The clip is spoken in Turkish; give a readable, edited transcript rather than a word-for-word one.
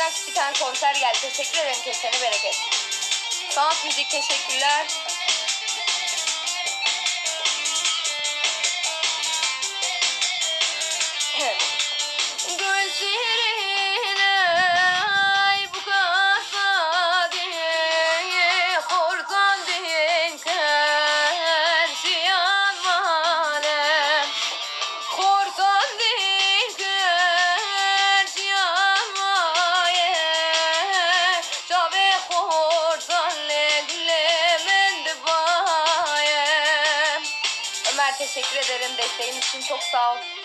Relax bir tane konser geldi. Teşekkür ederim. Kesene bereket. Sanat müzik teşekkürler. Ömer teşekkür ederim. Desteğin için çok sağ ol.